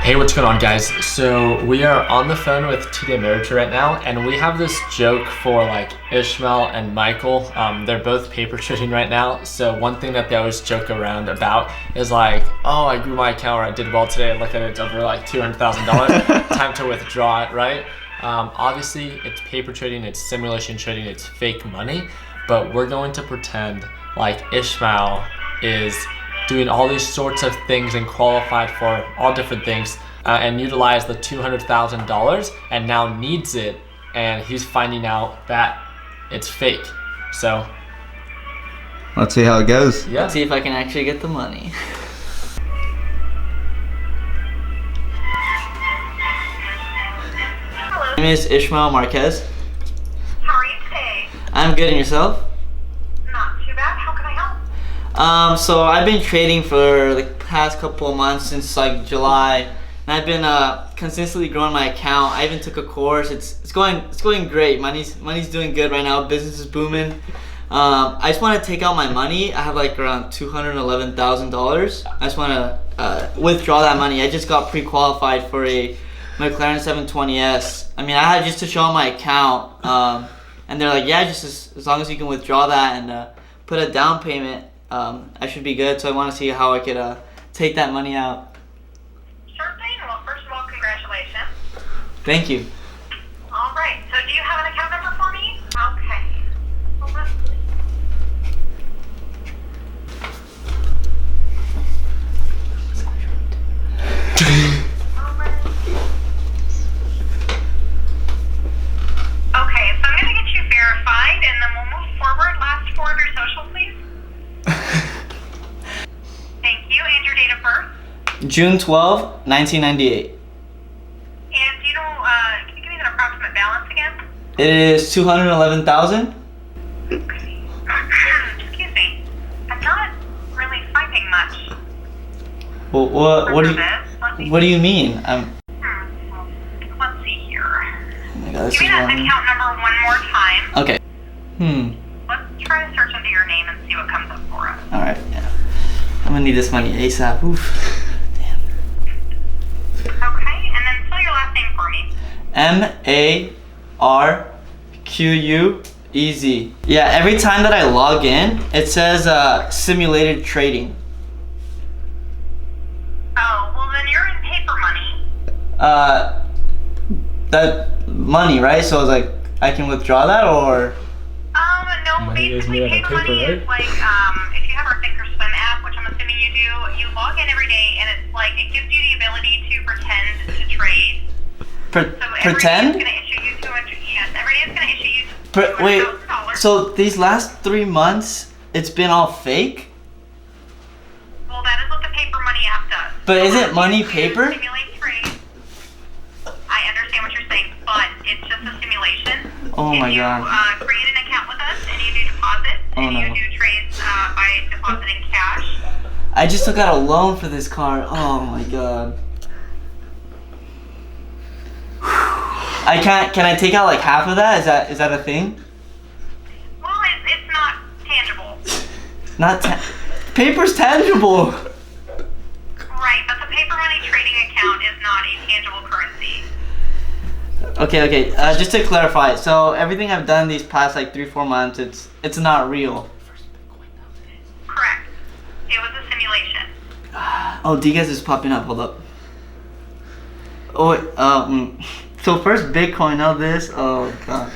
Hey, what's going on, guys? So we are on the phone with TD Ameritrade right now, and we have this joke for like Ishmael and Michael. They're both paper trading right now. So one thing that they always joke around about is like, oh, I grew my account, or I did well today. Look at it, it's over like $200,000. Time to withdraw it, right? Obviously, it's paper trading, it's simulation trading, it's fake money, but we're going to pretend like Ishmael is doing all these sorts of things and qualified for all different things and utilize the $200,000 and now needs it, and he's finding out that it's fake. So let's see how it goes. Yeah. Let's see if I can actually get the money. Hello. My name is Ismael Marquez. How are you today? I'm good, and yourself? Not too bad. How can I help? So I've been trading for the past couple of months, since like July, and I've been consistently growing my account. I even took a course. It's going great. Money's doing good right now. Business is booming. I just want to take out my money. I have like around $211,000. I just want to withdraw that money. I just got pre-qualified for a McLaren 720S. I mean, I had just to show them my account, and they're like, yeah, just as long as you can withdraw that and put a down payment, I should be good. So I want to see how I could take that money out. Sure thing. Well, first of all, congratulations. Thank you. All right. So do you have an account number for me? Okay. Well, let's Okay, so I'm going to get you verified, and then we'll move forward. Last four of your social, please. Thank you. And your date of birth? June 12, 1998. And do you know, can you give me the approximate balance again? It is 211,000. Okay. Excuse me. I'm not really finding much. Well, what do you mean? Let's see here. Oh my God, this Give me is that wrong. account number one more time. Okay. Let's try to search under your name and see what comes up for us. All right. Yeah. I'm gonna need this money ASAP. Oof. Damn. Okay, and then spell your last name for me. MARQUEZ. Yeah. Every time that I log in, it says simulated trading. Oh, well then you're in paper money. That money, right? So it's like I can withdraw that, or? No, Money is basically made out of paper paper, money right? is like, if you have our Thinkorswim app, which I'm assuming you do, you log in every day and it's like, it gives you the ability to pretend to trade. Pretend? Every day it's going to issue you yes, every day it's going to issue you Wait. $200,000. So these last 3 months, it's been all fake? Well, that is what the paper money app does. But So isn't if money you paper? Simulate trade. I understand what you're saying, but it's just a simulation. Oh my God. If you create an account with us and you do deposits and no. you do trades by depositing cash. I just took out a loan for this car. Oh my God. Can I take out like half of that? Is that a thing? Well, it's not tangible. Paper's tangible. Right, but the paper money trading account is not a tangible currency. Okay. Just to clarify, so everything I've done these past like 3-4 months, it's not real. Correct. It was a simulation. Oh, Diaz is popping up. Hold up. Oh, wait, so first Bitcoin, now this. Oh God.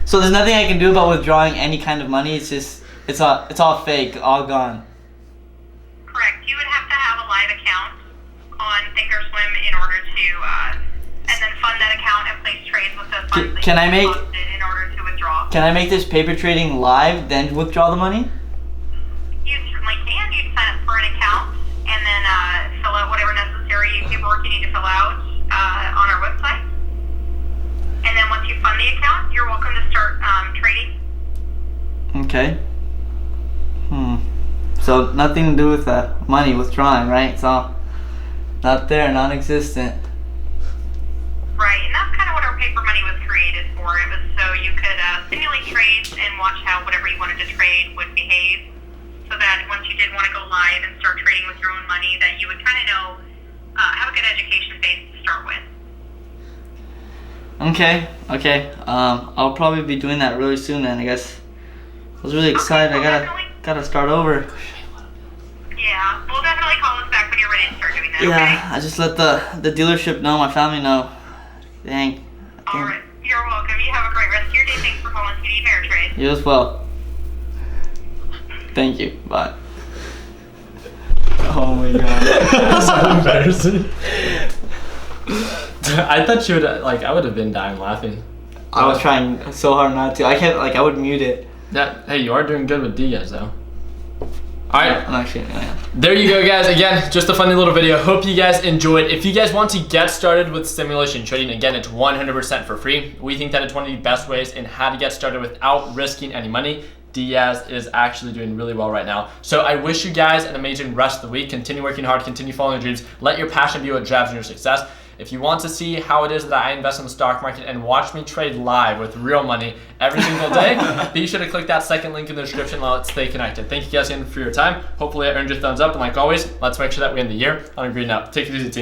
So there's nothing I can do about withdrawing any kind of money. It's just it's all fake, all gone. Correct. You would have to have a live account on Thinkorswim in order to, and then fund that account and place trades with the funds that Can you I make- deposited in order to withdraw. Can I make this paper trading live, then withdraw the money? You certainly can. You'd sign up for an account and then fill out whatever necessary paperwork you need to fill out on our website. And then once you fund the account, you're welcome to start trading. Okay. So nothing to do with that money withdrawing, right? It's all not there, non-existent. Right, and that's kind of what our paper money was created for. It was so you could simulate trades and watch how whatever you wanted to trade would behave. So that once you did want to go live and start trading with your own money, that you would kind of know, have a good education Okay. I'll probably be doing that really soon then, I guess. I was really excited. I gotta start over. Yeah, we'll definitely call us back when you're ready to start doing that. Yeah, I just let the dealership know, my family know. Dang. All right. You're welcome. You have a great rest of your day. Thanks for calling TD Ameritrade. You as well. Thank you. Bye. Oh my god. That's so embarrassing. I thought you would I would have been dying laughing. I was trying so hard not to. I would mute it. Hey, you are doing good with Diaz though. Alright. I'm actually, yeah. There you go, guys. Again, just a funny little video. Hope you guys enjoyed. If you guys want to get started with simulation trading, again, it's 100% for free. We think that it's one of the best ways in how to get started without risking any money. Diaz is actually doing really well right now. So I wish you guys an amazing rest of the week. Continue working hard, continue following your dreams. Let your passion be what drives your success. If you want to see how it is that I invest in the stock market and watch me trade live with real money every single day, be sure to click that second link in the description. Let's stay connected. Thank you guys again for your time. Hopefully I earned your thumbs up. And like always, let's make sure that we end the year on a green note. Take it easy, team.